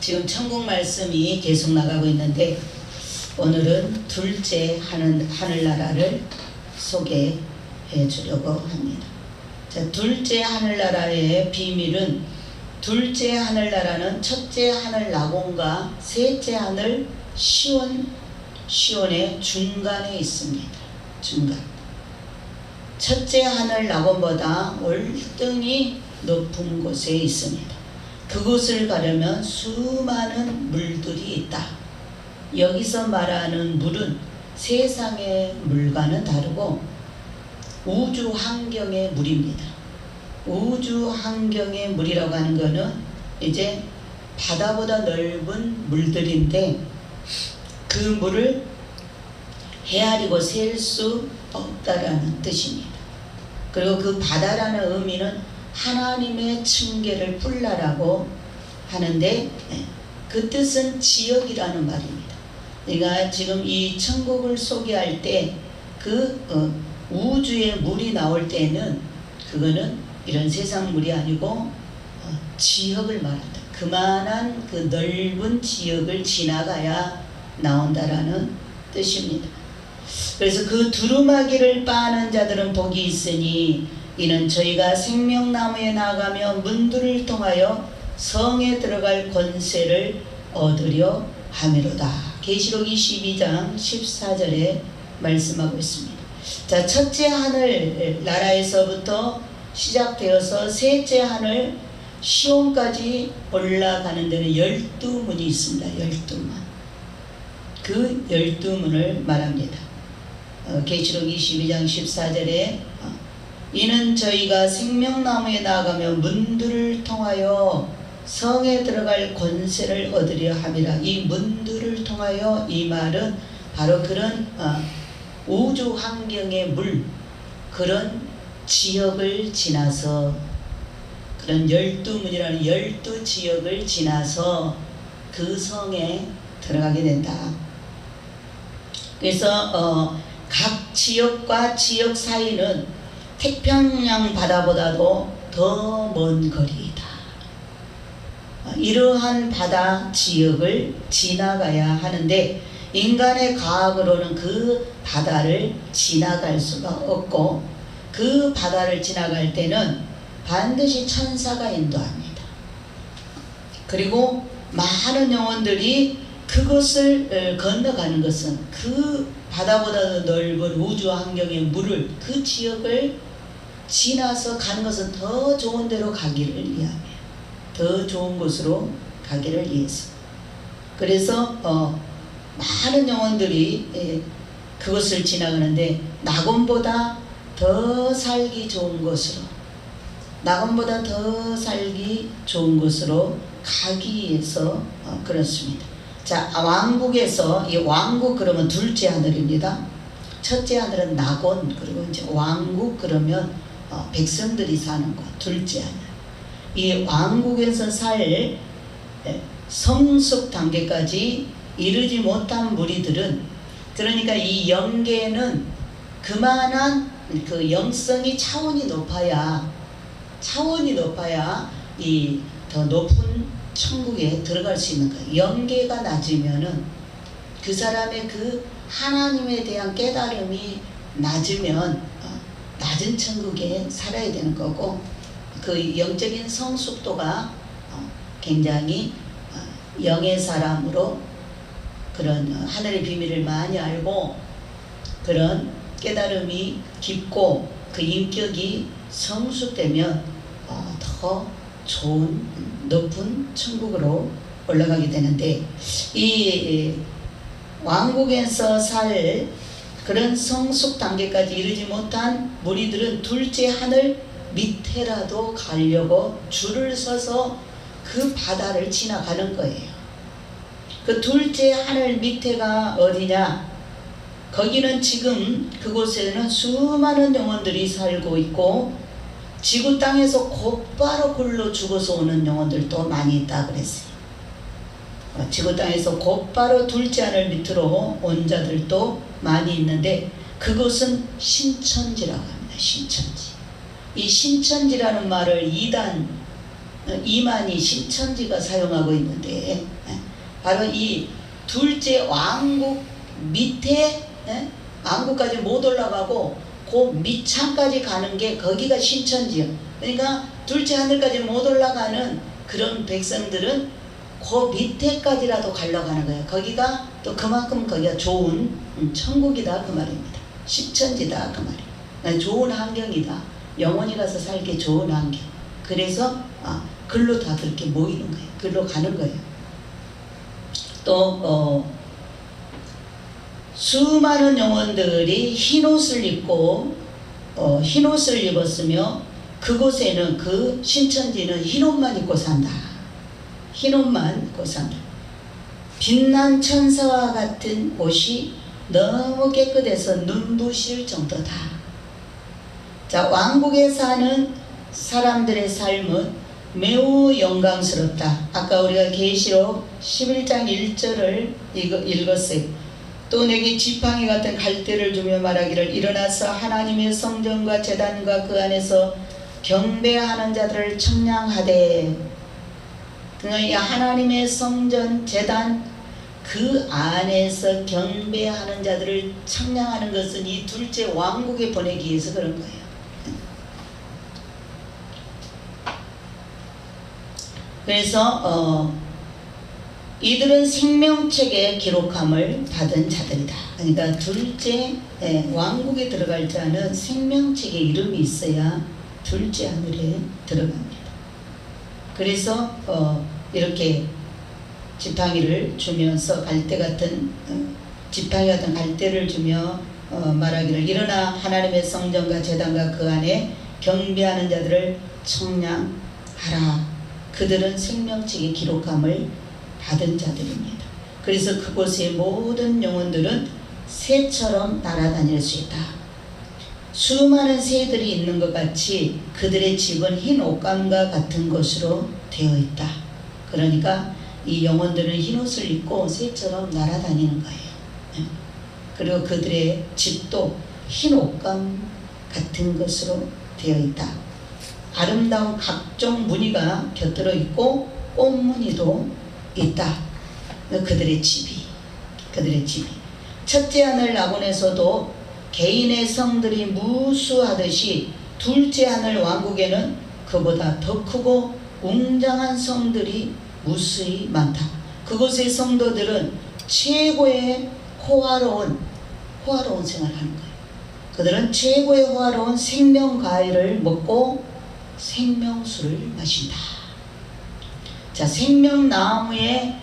지금 천국 말씀이 계속 나가고 있는데 오늘은 둘째 하늘나라를 소개해 주려고 합니다. 자, 둘째 하늘나라의 비밀은 둘째 하늘나라는 첫째 하늘 나곤과 셋째 하늘 시온의 중간에 있습니다. 중간. 첫째 하늘 나곤보다 월등히 높은 곳에 있습니다. 그곳을 가려면 수많은 물들이 있다. 여기서 말하는 물은 세상의 물과는 다르고 우주 환경의 물입니다. 우주 환경의 물이라고 하는 것은 이제 바다보다 넓은 물들인데 그 물을 헤아리고 셀 수 없다라는 뜻입니다. 그리고 그 바다라는 의미는 하나님의 층계를 뿔라라고 하는데 그 뜻은 지역이라는 말입니다. 그러니까 지금 이 천국을 소개할 때 그 우주의 물이 나올 때는 그거는 이런 세상 물이 아니고 지역을 말한다. 그만한 그 넓은 지역을 지나가야 나온다라는 뜻입니다. 그래서 그 두루마기를 빠는 자들은 복이 있으니 이는 저희가 생명나무에 나가며 문들을 통하여 성에 들어갈 권세를 얻으려 함이로다. 계시록 22장 14절에 말씀하고 있습니다. 자, 첫째 하늘 나라에서부터 시작되어서 셋째 하늘 시온까지 올라가는 데는 12문이 있습니다. 12문. 그 12문을 말합니다. 계시록 22장 14절에 이는 저희가 생명나무에 나가며 문들을 통하여 성에 들어갈 권세를 얻으려 함이라. 이 문들을 통하여 이 말은 바로 그런 우주 환경의 물, 그런 지역을 지나서 그런 12문이라는 12지역을 지나서 그 성에 들어가게 된다. 그래서 각 지역과 지역 사이는 태평양 바다보다도 더 먼 거리이다. 이러한 바다 지역을 지나가야 하는데 인간의 과학으로는 그 바다를 지나갈 수가 없고 그 바다를 지나갈 때는 반드시 천사가 인도합니다. 그리고 많은 영혼들이 그것을 건너가는 것은 그 바다보다도 넓은 우주 환경의 물을 그 지역을 지나서 가는 것은 더 좋은 데로 가기를 위하며 더 좋은 곳으로 가기를 위해서 그래서 많은 영혼들이 그것을 지나가는데 낙원보다 더 살기 좋은 곳으로 낙원보다 더 살기 좋은 곳으로 가기 위해서 그렇습니다. 자, 왕국에서 이 왕국 그러면 둘째 하늘입니다. 첫째 하늘은 낙원, 그리고 이제 왕국 그러면 백성들이 사는 곳, 둘째 하늘. 이 왕국에서 살 성숙 단계까지 이르지 못한 무리들은 그러니까 이 영계는 그만한 그 영성이 차원이 높아야 이 더 높은 천국에 들어갈 수 있는 거예요. 영계가 낮으면은 그 사람의 그 하나님에 대한 깨달음이 낮으면 낮은 천국에 살아야 되는 거고 그 영적인 성숙도가 굉장히 영의 사람으로 그런 하늘의 비밀을 많이 알고 그런 깨달음이 깊고 그 인격이 성숙되면 더 좋은 높은 천국으로 올라가게 되는데 이 왕국에서 살 그런 성숙 단계까지 이르지 못한 무리들은 둘째 하늘 밑에라도 가려고 줄을 서서 그 바다를 지나가는 거예요. 그 둘째 하늘 밑에가 어디냐? 거기는 지금 그곳에는 수많은 영혼들이 살고 있고 지구 땅에서 곧바로 굴러 죽어서 오는 영혼들도 많이 있다 그랬어요. 지구 땅에서 곧바로 둘째 하늘 밑으로 온 자들도 많이 있는데 그곳은 신천지라고 합니다. 신천지. 이 신천지라는 말을 이단 이만희 신천지가 사용하고 있는데 바로 이 둘째 왕국 밑에 왕국까지 못 올라가고 그 밑창까지 가는 게 거기가 신천지요. 그러니까 둘째 하늘까지 못 올라가는 그런 백성들은 그 밑에까지라도 가려고 하는 거예요. 거기가 또 그만큼 거기가 좋은 천국이다 그 말입니다. 신천지다 그 말이에요. 좋은 환경이다. 영원히 가서 살기 좋은 환경. 그래서 글로 다 그렇게 모이는 거예요. 글로 가는 거예요. 또 수많은 영혼들이 흰옷을 입고 흰옷을 입었으며 그곳에는 그 신천지는 흰옷만 입고 산다. 흰옷만 입고 산다. 빛난 천사와 같은 옷이 너무 깨끗해서 눈부실 정도다. 자, 왕국에 사는 사람들의 삶은 매우 영광스럽다. 아까 우리가 계시록 11장 1절을 읽었어요. 또 내게 지팡이 같은 갈대를 주며 말하기를 일어나서 하나님의 성전과 제단과 그 안에서 경배하는 자들을 청량하되. 그러니까 하나님의 성전, 제단 그 안에서 경배하는 자들을 청량하는 것은 이 둘째 왕국에 보내기 위해서 그런 거예요. 그래서 이들은 생명책에 기록함을 받은 자들이다. 그러니까 둘째 왕국에 들어갈 자는 생명책에 이름이 있어야 둘째 하늘에 들어갑니다. 그래서 이렇게 지팡이를 주면서 갈대 같은 지팡이 같은 갈대를 주며 말하기를 일어나 하나님의 성전과 제단과 그 안에 경배하는 자들을 청량하라. 그들은 생명책에 기록함을 받은 자들입니다. 그래서 그곳의 모든 영혼들은 새처럼 날아다닐 수 있다. 수많은 새들이 있는 것 같이 그들의 집은 흰 옷감과 같은 것으로 되어 있다. 그러니까 이 영혼들은 흰 옷을 입고 새처럼 날아다니는 거예요. 그리고 그들의 집도 흰 옷감 같은 것으로 되어 있다. 아름다운 각종 무늬가 곁들여 있고 꽃무늬도 있다. 그들의 집이 첫째 하늘 나곤에서도 개인의 성들이 무수하듯이 둘째 하늘 왕국에는 그보다 더 크고 웅장한 성들이 무수히 많다. 그곳의 성도들은 최고의 호화로운 생활을 하는 거예요. 그들은 최고의 호화로운 생명과일을 먹고 생명수를 마신다. 자, 생명나무의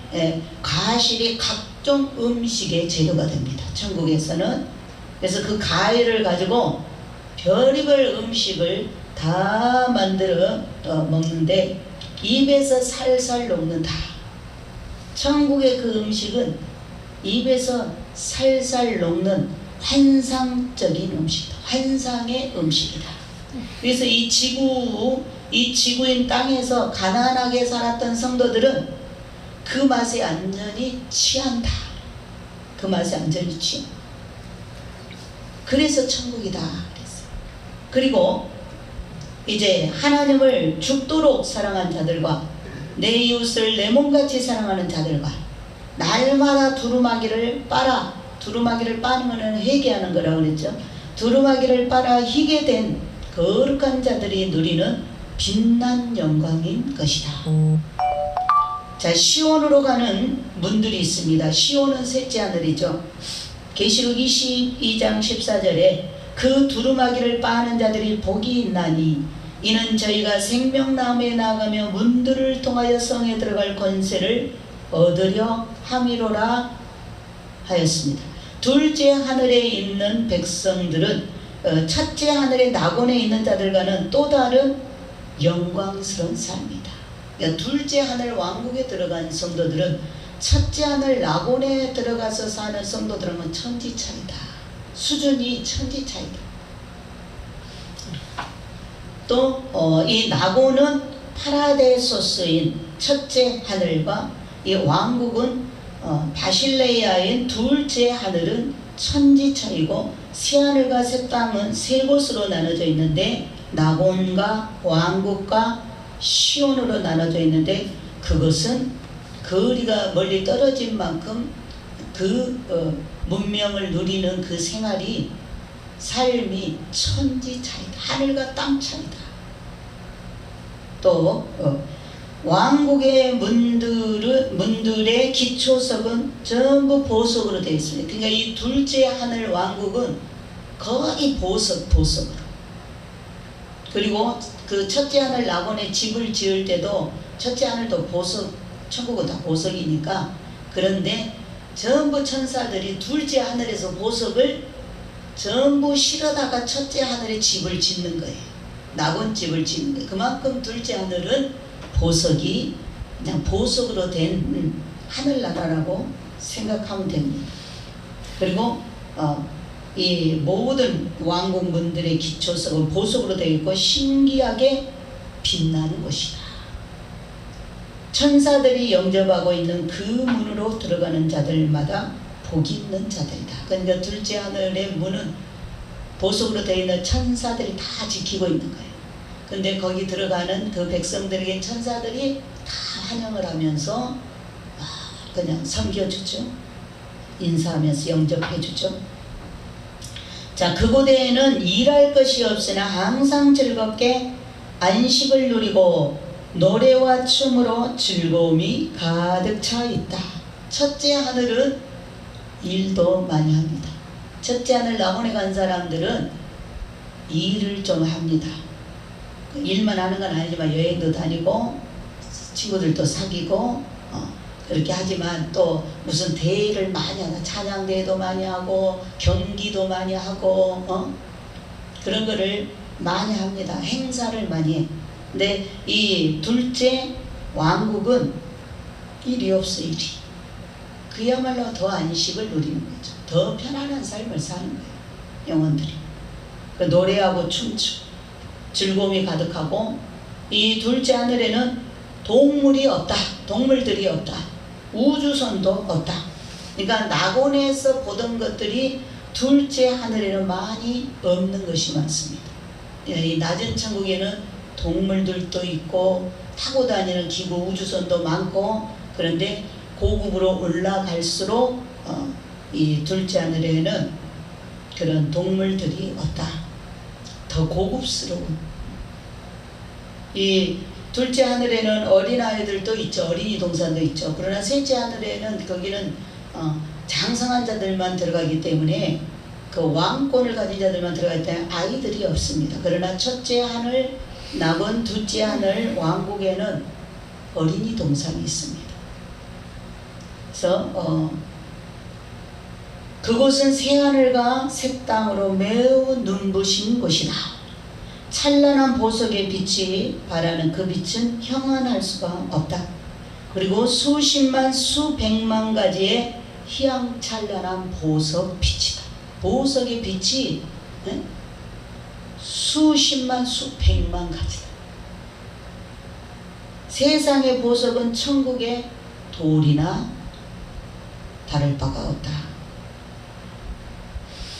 과실이 각종 음식의 재료가 됩니다. 천국에서는. 그래서 그 과일을 가지고 별의별 음식을 다 만들어 먹는데 입에서 살살 녹는다. 천국의 그 음식은 입에서 살살 녹는 환상적인 음식이다. 환상의 음식이다. 그래서 이 지구인 땅에서 가난하게 살았던 성도들은 그 맛에 완전히 취한다. 그 맛에 완전히 취한다. 그래서 천국이다 그랬어요. 그리고 이제 하나님을 죽도록 사랑한 자들과 내 이웃을 내 몸같이 사랑하는 자들과 날마다 두루마기를 빠는 것은 회개하는 거라고 그랬죠. 두루마기를 빨아 희게 된 거룩한 자들이 누리는 빛난 영광인 것이다. 자, 시온으로 가는 문들이 있습니다. 시온은 셋째 하늘이죠. 계시록 22장 14절에 그 두루마기를 빠는 자들이 복이 있나니 이는 저희가 생명나무에 나가며 문들을 통하여 성에 들어갈 권세를 얻으려 함이로라 하였습니다. 둘째 하늘에 있는 백성들은 첫째 하늘의 낙원에 있는 자들과는 또 다른 영광스러운 삶이다. 그러니까 둘째 하늘 왕국에 들어간 성도들은 첫째 하늘 낙원에 들어가서 사는 성도들은 천지 차이다. 수준이 천지 차이다. 또 이 낙원은 파라데소스인 첫째 하늘과 이 왕국은 바실레이아인 둘째 하늘은 천지 차이고 새하늘과 새 땅은 세 곳으로 나눠져 있는데 낙원과 왕국과 시온으로 나눠져 있는데 그것은 거리가 멀리 떨어진 만큼 문명을 누리는 그 생활이 삶이 천지 차이다. 하늘과 땅 차이다. 또 왕국의 문들의 기초석은 전부 보석으로 되어 있습니다. 그러니까 이 둘째 하늘 왕국은 거의 보석으로. 그리고 그 첫째 하늘 낙원에 집을 지을 때도 첫째 하늘도 보석, 천국은 다 보석이니까. 그런데 전부 천사들이 둘째 하늘에서 보석을 전부 실어다가 첫째 하늘에 집을 짓는 거예요. 낙원집을 짓는 거예요. 그만큼 둘째 하늘은 보석이 그냥 보석으로 된 하늘나라라고 생각하면 됩니다. 그리고 이 모든 왕국문들의 기초석은 보석으로 되어 있고 신기하게 빛나는 곳이다. 천사들이 영접하고 있는 그 문으로 들어가는 자들마다 복이 있는 자들이다. 그러니까 둘째 하늘의 문은 보석으로 되어 있는 천사들이 다 지키고 있는 거예요. 근데 거기 들어가는 그 백성들에게 천사들이 다 환영을 하면서 그냥 섬겨주죠. 인사하면서 영접해주죠. 자, 그곳에는 일할 것이 없으나 항상 즐겁게 안식을 누리고 노래와 춤으로 즐거움이 가득 차 있다. 첫째 하늘은 일도 많이 합니다. 첫째 하늘 낙원에 간 사람들은 일을 좀 합니다. 일만 하는 건 아니지만 여행도 다니고 친구들도 사귀고 그렇게 하지만 또 무슨 대회를 많이 하나, 찬양대회도 많이 하고 경기도 많이 하고 그런 거를 많이 합니다. 행사를 많이 해. 근데 이 둘째 왕국은 일이 없어. 일이 그야말로 더 안식을 누리는 거죠. 더 편안한 삶을 사는 거예요. 영혼들이 그 노래하고 춤추고 즐거움이 가득하고, 이 둘째 하늘에는 동물이 없다. 동물들이 없다. 우주선도 없다. 그러니까 낙원에서 보던 것들이 둘째 하늘에는 많이 없는 것이 많습니다. 이 낮은 천국에는 동물들도 있고 타고 다니는 기구 우주선도 많고, 그런데 고급으로 올라갈수록 이 둘째 하늘에는 그런 동물들이 없다. 더 고급스러운. 이 둘째 하늘에는 어린아이들도 있죠. 어린이 동산도 있죠. 그러나 셋째 하늘에는 거기는 장성한 자들만 들어가기 때문에, 그 왕권을 가진 자들만 들어가기 때문에 아이들이 없습니다. 그러나 첫째 하늘 낙원, 둘째 하늘 왕국에는 어린이 동산이 있습니다. 그래서 그곳은 새하늘과 새 땅으로 매우 눈부신 곳이다. 찬란한 보석의 빛이 발하는 그 빛은 형언할 수가 없다. 그리고 수십만 수백만 가지의 희양찬란한 보석 빛이다. 보석의 빛이 수십만 수백만 가지다. 세상의 보석은 천국의 돌이나 다를 바가 없다.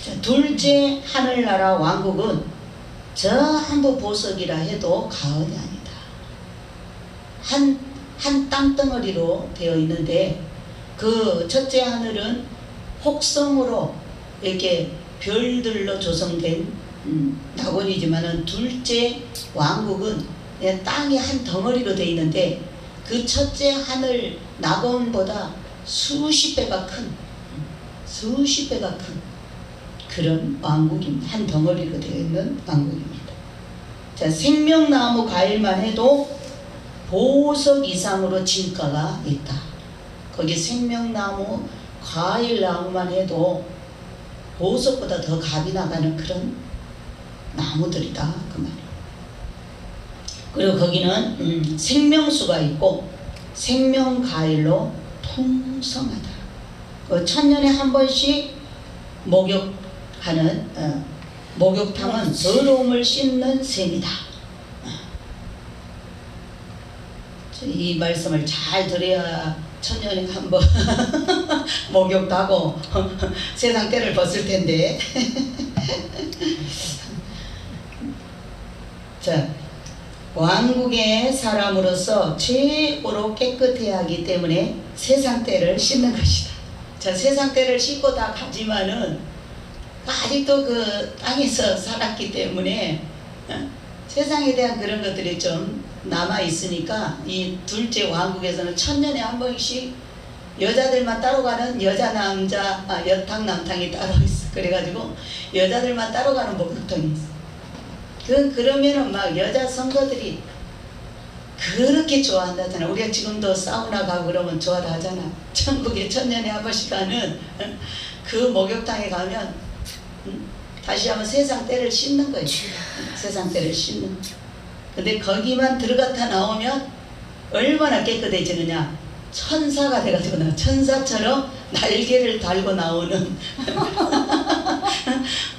자, 둘째 하늘나라 왕국은 전부 보석이라 해도 과언이 아니다. 한 땅덩어리로 되어 있는데, 그 첫째 하늘은 혹성으로 이렇게 별들로 조성된 낙원이지만은, 둘째 왕국은 그냥 땅이 한 덩어리로 되어 있는데, 그 첫째 하늘 낙원보다 수십 배가 큰 그런 왕국입니다. 한 덩어리로 되어 있는 왕국입니다. 자, 생명나무 과일만 해도 보석 이상으로 진가가 있다. 거기 생명나무 과일나무만 해도 보석보다 더 값이 나가는 그런 나무들이다, 그 말이에요. 그리고 거기는 생명수가 있고 생명과일로 풍성하다. 그 천년에 한 번씩 목욕하는 목욕탕은 더러움을 씻는 셈이다. 이 말씀을 잘 들어야 천년에 한 번 목욕도 하고 세상 때를 벗을 텐데. 자, 왕국의 사람으로서 최고로 깨끗해야 하기 때문에 세상 때를 씻는 것이다. 자, 세상 때를 씻고 다 가지만은 아직도 그 땅에서 살았기 때문에 세상에 대한 그런 것들이 좀 남아 있으니까 이 둘째 왕국에서는 천년에 한 번씩 여자들만 따로 가는 여탕 남탕이 따로 있어. 그래가지고 여자들만 따로 가는 목욕탕이 있어. 그러면은 막 여자 성도들이 그렇게 좋아한다잖아. 우리가 지금도 사우나 가고 그러면 좋아라 하잖아. 천국에 천년에 한 번씩 가는 그 목욕탕에 가면 다시 한번 세상 때를 씻는 거예요. 세상 때를 씻는. 근데 거기만 들어갔다 나오면 얼마나 깨끗해지느냐. 천사가 돼가지고 나 천사처럼 날개를 달고 나오는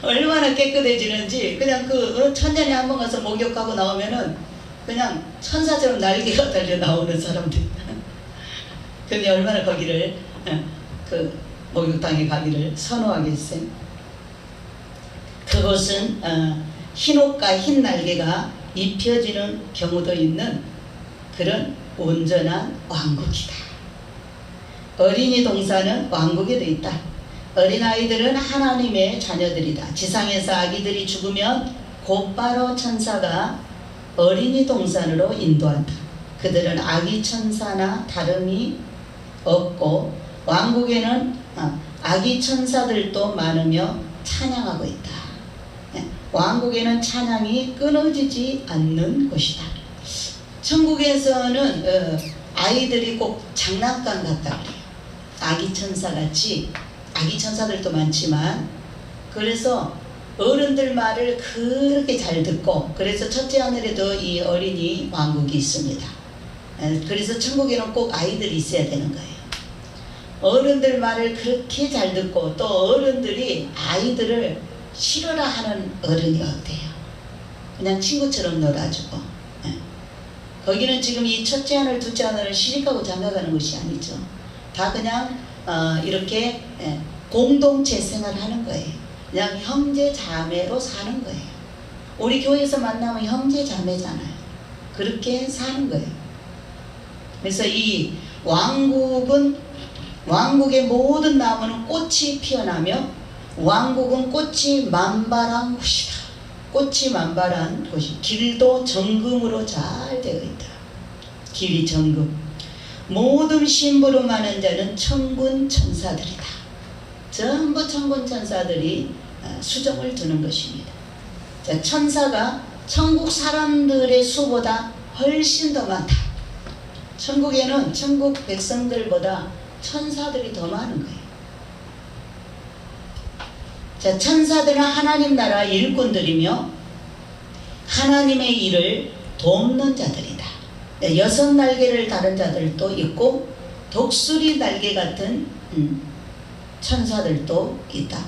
얼마나 깨끗해지는지. 그냥 그 천년에 한 번 가서 목욕하고 나오면은 그냥 천사처럼 날개가 달려 나오는 사람들. 근데 얼마나 거기를 그 목욕탕에 가기를 선호하겠어요. 그곳은 흰옷과 흰 날개가 입혀지는 경우도 있는 그런 온전한 왕국이다. 어린이 동산은 왕국에 돼 있다. 어린아이들은 하나님의 자녀들이다. 지상에서 아기들이 죽으면 곧바로 천사가 어린이 동산으로 인도한다. 그들은 아기 천사나 다름이 없고 왕국에는 아기 천사들도 많으며 찬양하고 있다. 왕국에는 찬양이 끊어지지 않는 곳이다. 천국에서는 아이들이 꼭 장난감 같다 그래요. 아기 천사같이. 아기 천사들도 많지만, 그래서 어른들 말을 그렇게 잘 듣고, 그래서 첫째 하늘에도 이 어린이 왕국이 있습니다. 그래서 천국에는 꼭 아이들이 있어야 되는 거예요. 어른들 말을 그렇게 잘 듣고, 또 어른들이 아이들을 싫어라 하는 어른이 어때요? 그냥 친구처럼 놀아주고. 거기는 지금 이 첫째 하늘 둘째 하늘은 시집가고 장가가는 것이 아니죠. 다 그냥 이렇게 공동체 생활하는 거예요. 그냥 형제 자매로 사는 거예요. 우리 교회에서 만나면 형제 자매잖아요. 그렇게 사는 거예요. 그래서 이 왕국의 모든 나무는 꽃이 피어나며 왕국은 꽃이 만발한 곳이다. 꽃이 만발한 곳이. 길도 정금으로 잘 되어 있다. 길이 정금. 모든 심부름하는 자는 천군 천사들이다. 전부 천군 천사들이 수정을 두는 것입니다. 자, 천사가 천국 사람들의 수보다 훨씬 더 많다. 천국에는 천국 백성들보다 천사들이 더 많은 거예요. 자, 천사들은 하나님 나라 일꾼들이며 하나님의 일을 돕는 자들이다. 6 날개를 다른 자들도 있고 독수리 날개 같은 천사들도 있다.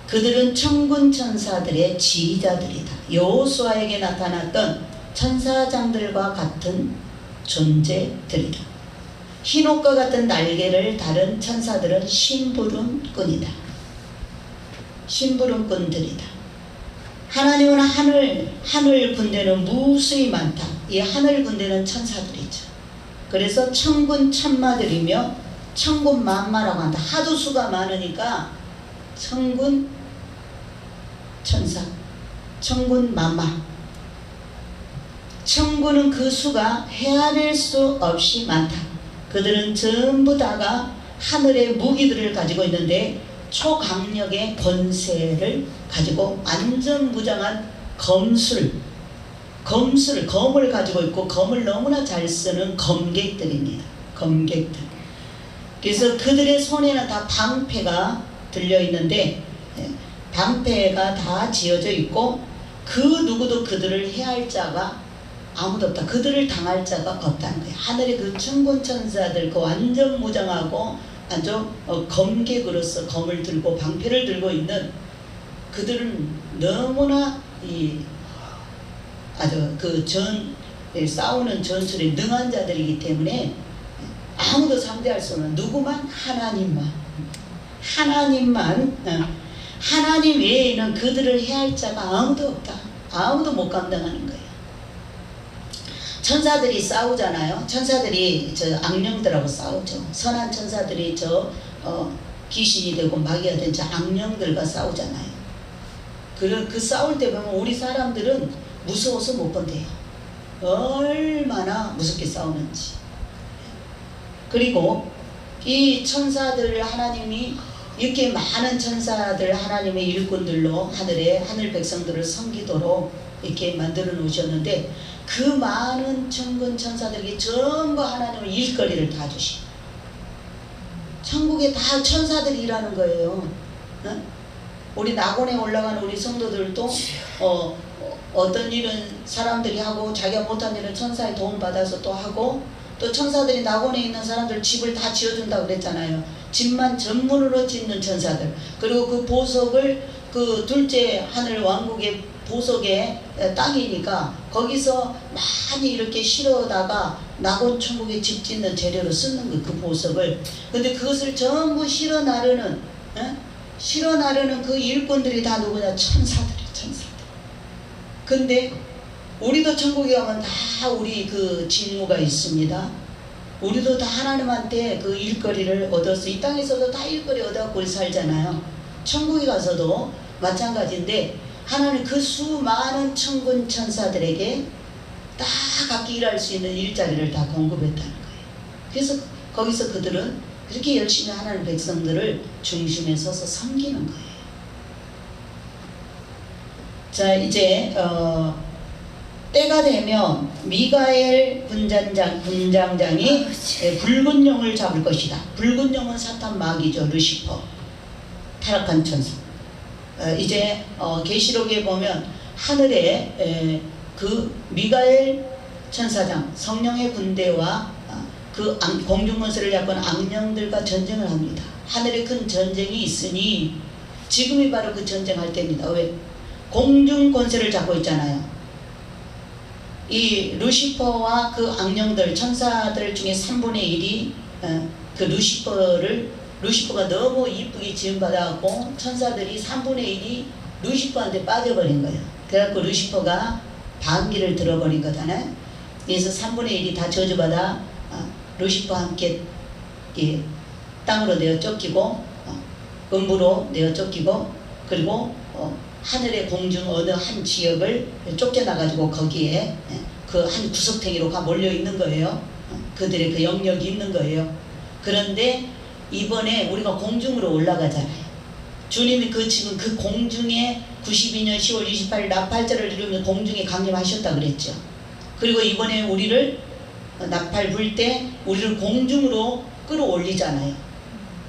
그들은 천군 천사들의 지휘자들이다. 여호수아에게 나타났던 천사장들과 같은 존재들이다. 흰옷과 같은 날개를 다른 천사들은 심부름꾼이다. 심부름꾼들이다. 하나님은 하늘 군대는 무수히 많다. 이 하늘 군대는 천사들이죠. 그래서 천군 천마들이며 천군 만마라고 한다. 하도 수가 많으니까 천군 천사, 천군 만마. 천군은 그 수가 헤아릴 수 없이 많다. 그들은 전부 다가 하늘의 무기들을 가지고 있는데 초강력의 권세를 가지고 안전무장한 검을 가지고 있고 검을 너무나 잘 쓰는 검객들입니다. 검객들. 그래서 그들의 손에는 다 방패가 들려있는데 방패가 다 지어져 있고 그 누구도 그들을 해할 자가 아무도 없다. 그들을 당할 자가 없다는 거예요. 하늘의 그 천군 천사들, 그 완전 무장하고 아주 검객으로서 검을 들고 방패를 들고 있는 그들은 너무나 아주 싸우는 전술에 능한 자들이기 때문에 아무도 상대할 수 없는, 누구만? 하나님만 하나님 외에는 그들을 해할 자가 아무도 없다. 아무도 못 감당하는 거예요. 천사들이 싸우잖아요. 천사들이 저 악령들하고 싸우죠. 선한 천사들이 귀신이 되고 마귀가 된 저 악령들과 싸우잖아요. 그 싸울 때 보면 우리 사람들은 무서워서 못 본대요. 얼마나 무섭게 싸우는지. 그리고 이 천사들 하나님이 이렇게 많은 천사들 하나님의 일꾼들로 하늘 백성들을 섬기도록 이렇게 만들어 놓으셨는데 그 많은 천군 천사들에게 전부 하나님의 일거리를 다 주시고 천국에 다 천사들이 일하는 거예요. 어? 우리 낙원에 올라가는 우리 성도들도 어떤 일은 사람들이 하고 자기가 못한 일은 천사의 도움 받아서 또 하고 또 천사들이 낙원에 있는 사람들 집을 다 지어준다고 그랬잖아요. 집만 전문으로 짓는 천사들. 그리고 그 보석을 그 둘째 하늘 왕국의 보석의 땅이니까 거기서 많이 이렇게 실어다가 낙원 천국에 집 짓는 재료로 쓰는 거, 그 보석을. 근데 그것을 전부 실어 나르는 그 일꾼들이 다 누구냐? 천사들이에요. 천사들. 근데 우리도 천국에 가면 다 우리 그 직무가 있습니다. 우리도 다 하나님한테 그 일거리를 얻어서 이 땅에서도 다 일거리 얻어갖고 우리 살잖아요. 천국에 가서도 마찬가지인데 하나님 그 수많은 천군 천사들에게 다 각기 일할 수 있는 일자리를 다 공급했다는 거예요. 그래서 거기서 그들은 그렇게 열심히 하나님 백성들을 중심에 서서 섬기는 거예요. 자, 이제 때가 되면 미가엘 군장장이 붉은 용을 잡을 것이다. 붉은 용은 사탄 마귀죠. 루시퍼, 타락한 천사. 이제 계시록에 보면 하늘에 그 미가엘 천사장 성령의 군대와 그 공중권세를 잡은 악령들과 전쟁을 합니다. 하늘에 큰 전쟁이 있으니 지금이 바로 그 전쟁할 때입니다. 왜? 공중권세를 잡고 있잖아요. 이 루시퍼와 그 악령들 천사들 중에 3분의 1이 그 루시퍼가 너무 이쁘게 지음받아갖고 천사들이 3분의 1이 루시퍼한테 빠져버린 거예요. 그래갖고 루시퍼가 반기를 들어버린 거잖아요. 그래서 3분의 1이 다 저주받아 루시퍼와 함께 땅으로 내어 쫓기고 음부로 내어 쫓기고 그리고 하늘의 공중 어느 한 지역을 쫓겨나가지고 거기에 그 한 구석탱이로 가 몰려 있는 거예요. 그들의 그 영역이 있는 거예요. 그런데 이번에 우리가 공중으로 올라가잖아요. 주님이 지금 그 공중에 92년 10월 28일 나팔절을 이루면 공중에 강림하셨다 그랬죠. 그리고 이번에 우리를 나팔 불 때 우리를 공중으로 끌어올리잖아요.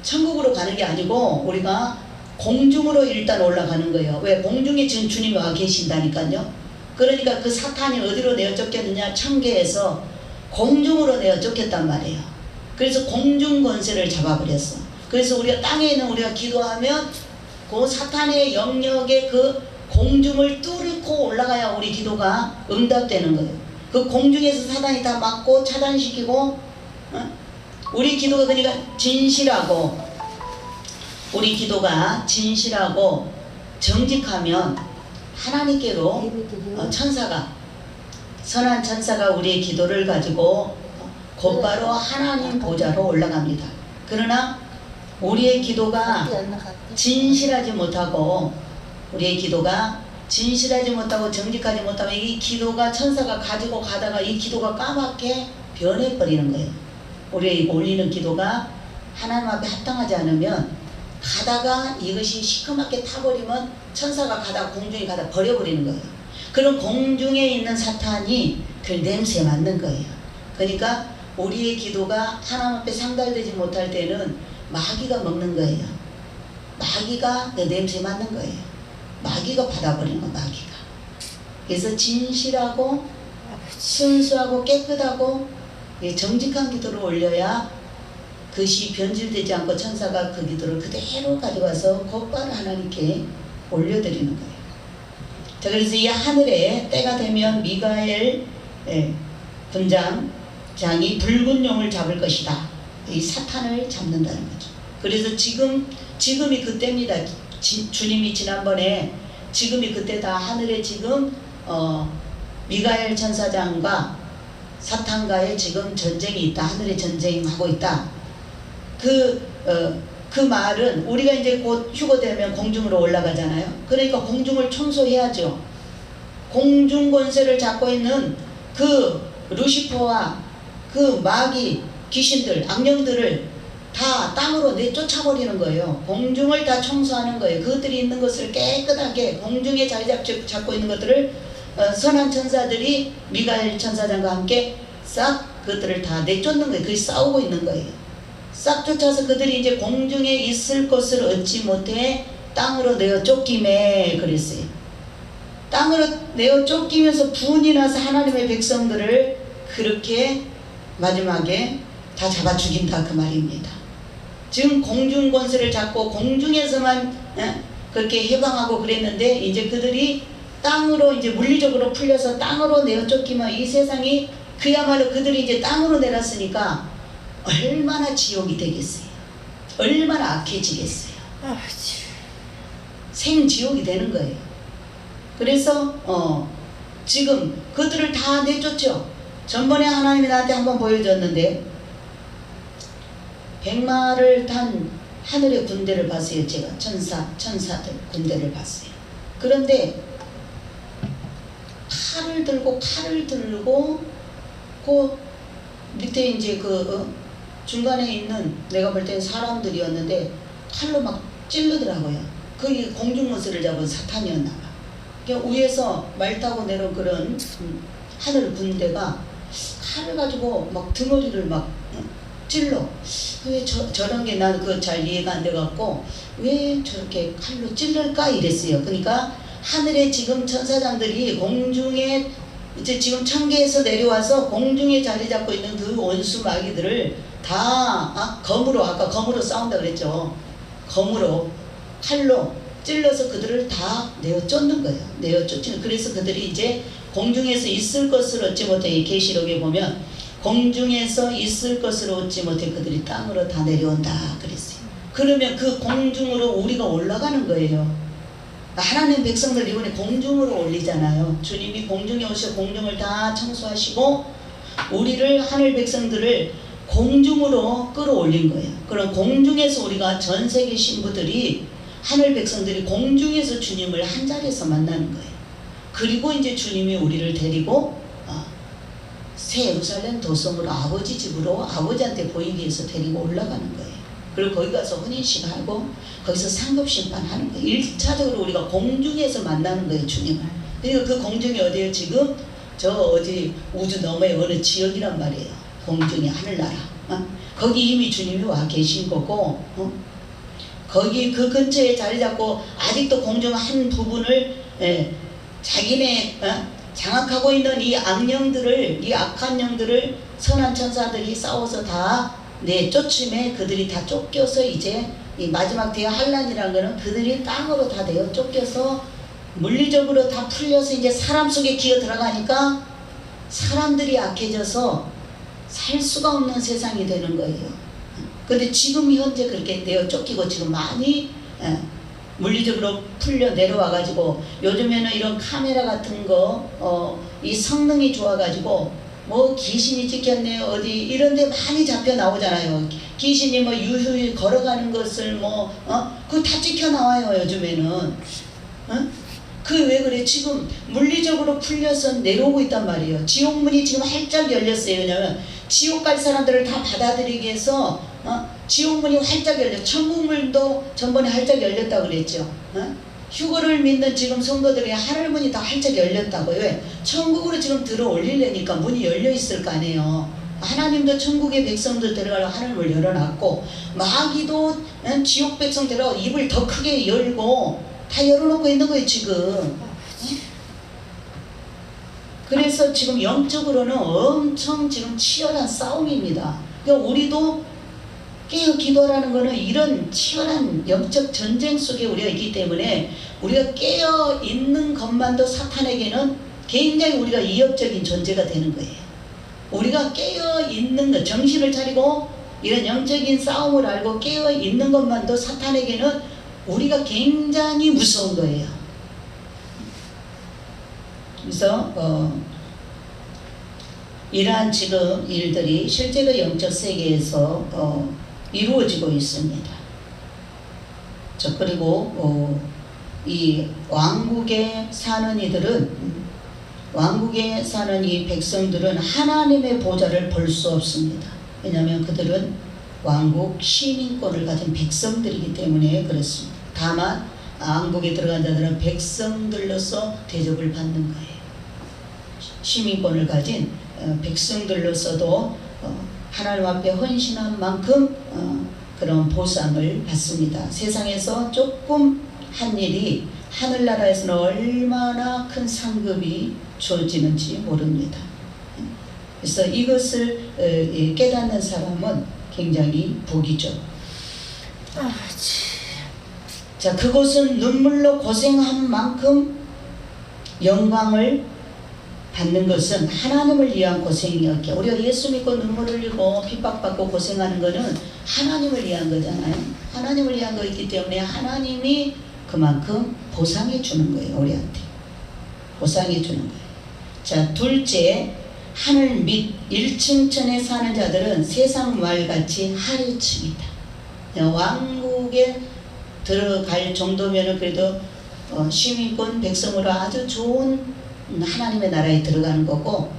천국으로 가는 게 아니고 우리가 공중으로 일단 올라가는 거예요. 왜? 공중에 지금 주님이 와 계신다니까요. 그러니까 그 사탄이 어디로 내어 쫓겼느냐? 천계에서 공중으로 내어 쫓겼단 말이에요. 그래서 공중 권세를 잡아버렸어. 그래서 우리가 땅에 있는 우리가 기도하면 그 사탄의 영역의 그 공중을 뚫고 올라가야 우리 기도가 응답되는 거예요. 그 공중에서 사탄이 다 막고 차단시키고 우리 기도가 그러니까 우리 기도가 진실하고 정직하면 하나님께로 선한 천사가 우리의 기도를 가지고 곧바로 하나님 보좌로 올라갑니다. 그러나 우리의 기도가 진실하지 못하고 정직하지 못하면 이 기도가 천사가 가지고 가다가 이 기도가 까맣게 변해버리는 거예요. 우리가 올리는 기도가 하나님 앞에 합당하지 않으면 가다가 이것이 시커멓게 타버리면 천사가 가다 공중에 가다 버려버리는 거예요. 그럼 공중에 있는 사탄이 그 냄새에 맞는 거예요. 그러니까 우리의 기도가 하나님 앞에 상달되지 못할 때는 마귀가 먹는 거예요. 마귀가 그 냄새에 맞는 거예요. 마귀가 받아버리는 거예요. 마귀가. 그래서 진실하고 순수하고 깨끗하고 정직한 기도를 올려야 그것이 변질되지 않고 천사가 그 기도를 그대로 가져와서 곧바로 하나님께 올려드리는 거예요. 자, 그래서 이 하늘에 때가 되면 미가엘 군장장이 붉은 용을 잡을 것이다. 이 사탄을 잡는다는 거죠. 그래서 지금이 그때입니다. 주님이 지난번에 지금이 그때다. 하늘에 지금 미가엘 천사장과 사탄과의 지금 전쟁이 있다. 하늘의 전쟁하고 있다. 그 말은 우리가 이제 곧 휴거되면 공중으로 올라가잖아요. 그러니까 공중을 청소해야죠. 공중 권세를 잡고 있는 그 루시퍼와 그 마귀 귀신들, 악령들을 다 땅으로 내쫓아버리는 거예요. 공중을 다 청소하는 거예요. 그것들이 있는 것을 깨끗하게 공중에 자리 잡고 있는 것들을 선한 천사들이 미가엘 천사장과 함께 싹 그것들을 다 내쫓는 거예요. 그게 싸우고 있는 거예요. 싹 쫓아서 그들이 이제 공중에 있을 것을 얻지 못해 땅으로 내어 쫓김에 그랬어요. 땅으로 내어 쫓기면서 분이 나서 하나님의 백성들을 그렇게 마지막에 다 잡아 죽인다 그 말입니다. 지금 공중 권세를 잡고 공중에서만 그렇게 해방하고 그랬는데 이제 그들이 땅으로 이제 물리적으로 풀려서 땅으로 내어 쫓기면 이 세상이 그야말로 그들이 이제 땅으로 내렸으니까 얼마나 지옥이 되겠어요. 얼마나 악해지겠어요. 생지옥이 되는 거예요. 그래서 지금 그들을 다 내쫓죠. 전번에 하나님이 나한테 한번 보여줬는데 백마를 탄 하늘의 군대를 봤어요. 제가 천사들 군대를 봤어요. 그런데 칼을 들고 그 밑에 이제 중간에 있는 내가 볼 때는 사람들이었는데 칼로 막 찌르더라고요. 그게 공중권세를 잡은 사탄이었나 봐. 그러니까 위에서 말 타고 내려온 그런 하늘 군대가 칼을 가지고 막 등어리를 막 찔러. 왜 저런 게 난 그거 잘 이해가 안 돼갖고 왜 저렇게 칼로 찔를까 이랬어요. 그러니까 하늘에 지금 천사장들이 공중에 이제 지금 천계에서 내려와서 공중에 자리 잡고 있는 그 원수 마귀들을 다 검으로, 아까 검으로 싸운다 그랬죠. 검으로 칼로 찔러서 그들을 다 내어 쫓는 거예요. 내어 쫓는. 그래서 그들이 이제 공중에서 있을 것을 얻지 못해. 이 계시록에 보면 공중에서 있을 것을 얻지 못해 그들이 땅으로 다 내려온다 그랬어요. 그러면 그 공중으로 우리가 올라가는 거예요. 하나님 백성들 이번에 공중으로 올리잖아요. 주님이 공중에 오셔 공중을 다 청소하시고 우리를 하늘 백성들을 공중으로 끌어올린 거예요. 그럼 공중에서 우리가 전 세계 신부들이 하늘 백성들이 공중에서 주님을 한 자리에서 만나는 거예요. 그리고 이제 주님이 우리를 데리고 새 예루살렘 도성으로 아버지 집으로 아버지한테 보이기 위해서 데리고 올라가는 거예요. 그리고 거기 가서 혼인식하고 거기서 상급심판하는 거예요. 1차적으로 우리가 공중에서 만나는 거예요. 주님을. 그러니까 그 공중이 어디에요? 지금 저 어디 우주 너머의 어느 지역이란 말이에요. 공중이 하늘나라. 거기 이미 주님이 와 계신 거고 거기 그 근처에 자리 잡고 아직도 공중 한 부분을 자기네 장악하고 있는 이 악령들을, 이 악한 영들을 선한 천사들이 싸워서 다 내쫓음에 그들이 다 쫓겨서 이제 이 마지막 대의 환란이라는 거는 그들이 땅으로 다 내어 쫓겨서 물리적으로 다 풀려서 이제 사람 속에 기어 들어가니까 사람들이 악해져서 살 수가 없는 세상이 되는 거예요. 근데 지금 현재 그렇게 내어 쫓기고 지금 많이 물리적으로 풀려 내려와가지고 요즘에는 이런 카메라 같은 거 이 성능이 좋아가지고 뭐 귀신이 찍혔네 어디 이런데 많이 잡혀 나오잖아요. 귀신이 뭐 유유히 걸어가는 것을 그거 다 찍혀 나와요 요즘에는. 그 왜 그래? 지금 물리적으로 풀려서 내려오고 있단 말이에요. 지옥문이 지금 활짝 열렸어요. 왜냐면 지옥 갈 사람들을 다 받아들이기 위해서 지옥문이 활짝 열려. 천국문도 전번에 활짝 열렸다고 그랬죠. 휴거를 믿는 지금 성도들의 하늘문이 다 활짝 열렸다고요. 왜? 천국으로 지금 들어 올리려니까 문이 열려 있을 거 아니에요. 하나님도 천국의 백성들 데려가려고 하늘문을 열어놨고 마귀도 지옥 백성 데려가고 입을 더 크게 열고 다 열어놓고 있는 거예요 지금. 그래서 지금 영적으로는 엄청 지금 치열한 싸움입니다. 그러니까 우리도 깨어 기도라는 것은 이런 치열한 영적 전쟁 속에 우리가 있기 때문에 우리가 깨어 있는 것만도 사탄에게는 굉장히 우리가 위협적인 존재가 되는 거예요. 우리가 깨어 있는 것, 정신을 차리고 이런 영적인 싸움을 알고 깨어 있는 것만도 사탄에게는 우리가 굉장히 무서운 거예요. 그래서 이러한 지금 일들이 실제로 영적 세계에서 이루어지고 있습니다. 그리고 이 왕국에 사는 이 백성들은 하나님의 보좌를 볼 수 없습니다. 왜냐하면 그들은 왕국 시민권을 가진 백성들이기 때문에 그렇습니다. 다만 왕국에 들어간 자들은 백성들로서 대접을 받는 거예요. 시민권을 가진 백성들로서도 하나님 앞에 헌신한 만큼 그런 보상을 받습니다. 세상에서 조금 한 일이 하늘나라에서는 얼마나 큰 상급이 주어지는지 모릅니다. 그래서 이것을 깨닫는 사람은 굉장히 복이죠. 자, 그곳은 눈물로 고생한 만큼 영광을 받는 것은 하나님을 위한 고생이었기에, 우리가 예수 믿고 눈물 흘리고 핍박받고 고생하는 것은 하나님을 위한 거잖아요. 하나님을 위한 거이기 때문에 하나님이 그만큼 보상해 주는 거예요. 우리한테 보상해 주는 거예요. 자, 둘째, 하늘 밑 1층천에 사는 자들은 세상 말같이 하류층이다. 왕국에 들어갈 정도면 그래도 시민권 백성으로 아주 좋은 하나님의 나라에 들어가는 거고,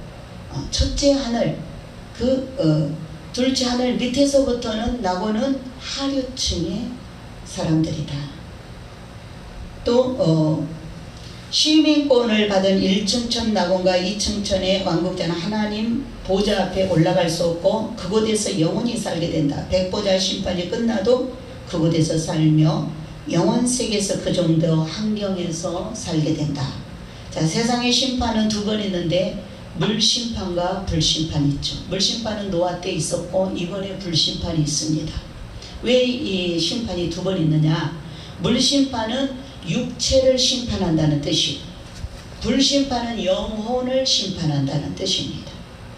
첫째 하늘, 둘째 하늘 밑에서부터는 나고는 하류층의 사람들이다. 또 시민권을 받은 1층천 낙원과 2층천의 왕국자는 하나님 보좌 앞에 올라갈 수 없고 그곳에서 영원히 살게 된다. 백보자 심판이 끝나도 그곳에서 살며 영원 세계에서 그 정도 환경에서 살게 된다. 자, 세상의 심판은 두 번 있는데 물심판과 불심판이 있죠. 물심판은 노아 때 있었고 이번에 불심판이 있습니다. 왜 이 심판이 두 번 있느냐? 물심판은 육체를 심판한다는 뜻이고 불심판은 영혼을 심판한다는 뜻입니다.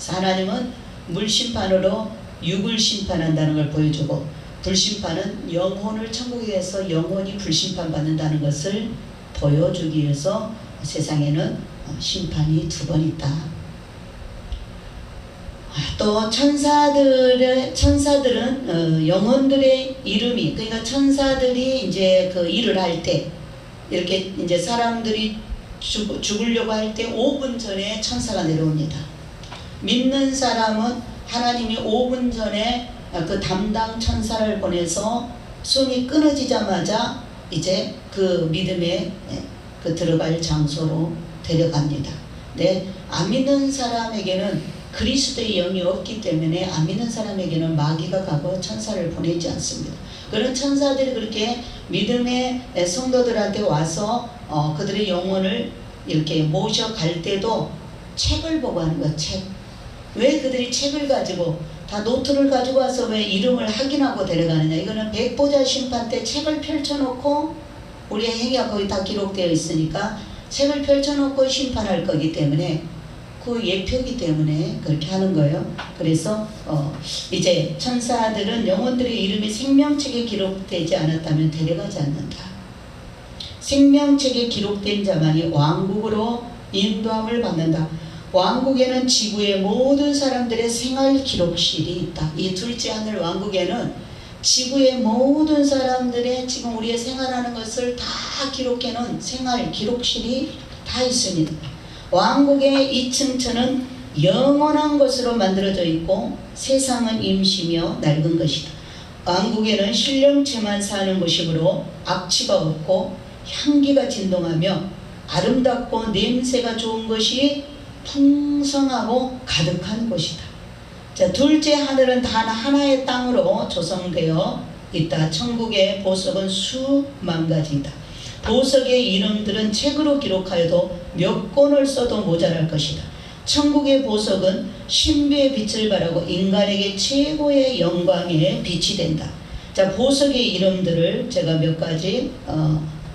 하나님은 물심판으로 육을 심판한다는 걸 보여주고, 불심판은 영혼을 천국에서 영혼이 불심판받는다는 것을 보여주기 위해서 세상에는 심판이 두 번 있다. 또 천사들은 영혼들의 이름이, 그러니까 천사들이 이제 그 일을 할 때, 이렇게 이제 사람들이 죽으려고 할 때 5분 전에 천사가 내려옵니다. 믿는 사람은 하나님이 5분 전에 그 담당 천사를 보내서 손이 끊어지자마자 이제 그 믿음에 그 들어갈 장소로 데려갑니다. 네, 안 믿는 사람에게는 그리스도의 영이 없기 때문에 안 믿는 사람에게는 마귀가 가고 천사를 보내지 않습니다. 그런 천사들이 그렇게 믿음의 성도들한테 와서 그들의 영혼을 이렇게 모셔갈 때도 책을 보고 하는 거예요. 책. 왜 그들이 책을 가지고, 다 노트를 가지고 와서 왜 이름을 확인하고 데려가느냐? 이거는 백보자 심판 때 책을 펼쳐놓고, 우리의 행위가 거기 다 기록되어 있으니까 책을 펼쳐놓고 심판할 거기 때문에, 그 예표이기 때문에 그렇게 하는 거예요. 그래서 이제 천사들은 영혼들의 이름이 생명책에 기록되지 않았다면 데려가지 않는다. 생명책에 기록된 자만이 왕국으로 인도함을 받는다. 왕국에는 지구의 모든 사람들의 생활 기록실이 있다. 이 둘째 하늘 왕국에는 지구의 모든 사람들의 지금 우리의 생활하는 것을 다 기록해놓은 생활 기록실이 다 있습니다. 왕국의 2층천은 영원한 것으로 만들어져 있고 세상은 임시며 낡은 것이다. 왕국에는 신령체만 사는 곳이므로 악취가 없고 향기가 진동하며 아름답고 냄새가 좋은 것이 풍성하고 가득한 곳이다. 자, 둘째 하늘은 단 하나의 땅으로 조성되어 있다. 천국의 보석은 수만 가지이다. 보석의 이름들은 책으로 기록하여도 몇 권을 써도 모자랄 것이다. 천국의 보석은 신비의 빛을 발하고 인간에게 최고의 영광에 빛이 된다. 자, 보석의 이름들을 제가 몇 가지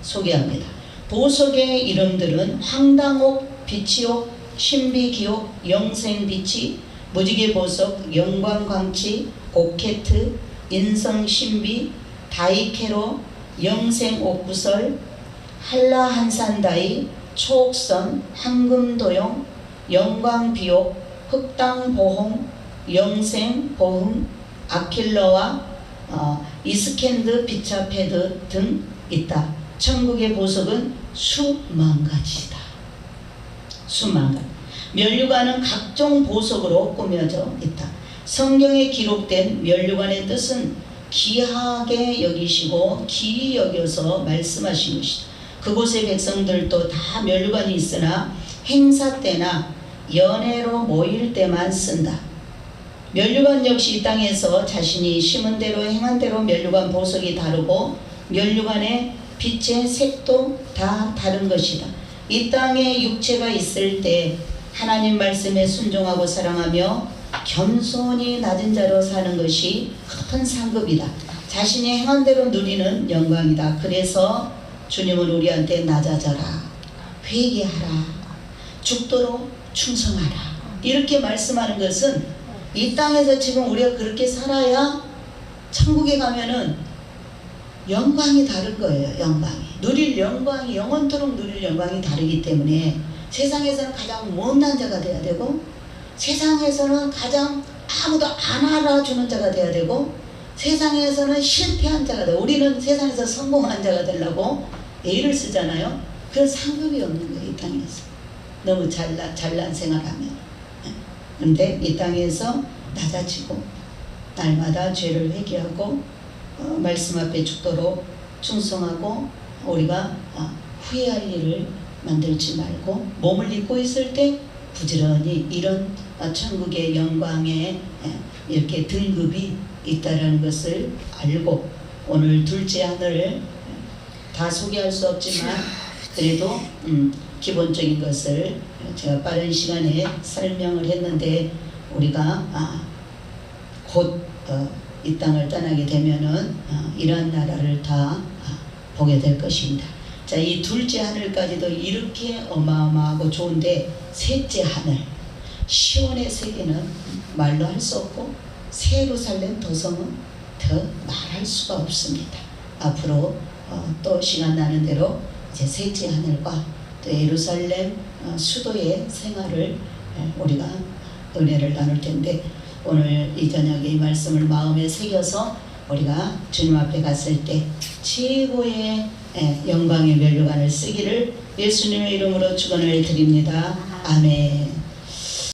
소개합니다. 보석의 이름들은 황당옥, 빛이옥, 신비기옥, 영생빛이, 무지개보석, 영광광치, 오케트, 인성신비, 다이케로, 영생옥구설, 한라한산다이, 초옥선, 황금도용, 영광비옥, 흑당 보홍, 영생 보흥, 아킬러와 이스캔드 비차페드 등 있다. 천국의 보석은 수만 가지다. 수만 가지. 면류관은 각종 보석으로 꾸며져 있다. 성경에 기록된 면류관의 뜻은 귀하게 여기시고 기이 여겨서 말씀하신 것이다. 그곳의 백성들도 다 면류관이 있으나 행사 때나 연회로 모일 때만 쓴다. 면류관 역시 이 땅에서 자신이 심은 대로 행한 대로 면류관 보석이 다르고 면류관의 빛의 색도 다 다른 것이다. 이 땅에 육체가 있을 때 하나님 말씀에 순종하고 사랑하며 겸손히 낮은 자로 사는 것이 큰 상급이다. 자신이 행한 대로 누리는 영광이다. 그래서 주님은 우리한테 낮아져라, 회개하라, 죽도록 충성하라 이렇게 말씀하는 것은 이 땅에서 지금 우리가 그렇게 살아야 천국에 가면은 영광이 다른 거예요. 영광이 누릴 영광이 영원토록 누릴 영광이 다르기 때문에 세상에서는 가장 못난 자가 돼야 되고 세상에서는 가장 아무도 안 알아주는 자가 돼야 되고 세상에서는 실패한 자가 되고 우리는 세상에서 성공한 자가 되려고 애를 쓰잖아요. 그런 상급이 없는 거예요. 이 땅에서 너무 잘난 생활하면. 그런데 이 땅에서 낮아지고 날마다 죄를 회개하고 말씀 앞에 죽도록 충성하고 우리가 후회할 일을 만들지 말고 몸을 입고 있을 때 부지런히 이런 천국의 영광에 이렇게 등급이 있다라는 것을 알고 오늘 둘째 하늘을 다 소개할 수 없지만 그래도 기본적인 것을 제가 빠른 시간에 설명을 했는데 우리가 곧 이 땅을 떠나게 되면은 이러한 나라를 다 보게 될 것입니다. 자, 이 둘째 하늘까지도 이렇게 어마어마하고 좋은데 셋째 하늘 시온의 세계는 말로 할 수 없고 새 예루살렘 도성은 더 말할 수가 없습니다. 앞으로 또 시간 나는 대로 이제 셋째 하늘과 또 예루살렘 수도의 생활을 우리가 은혜를 나눌 텐데 오늘 이 저녁에 이 말씀을 마음에 새겨서 우리가 주님 앞에 갔을 때 최고의 영광의 면류관을 쓰기를 예수님의 이름으로 축원을 드립니다. 아멘.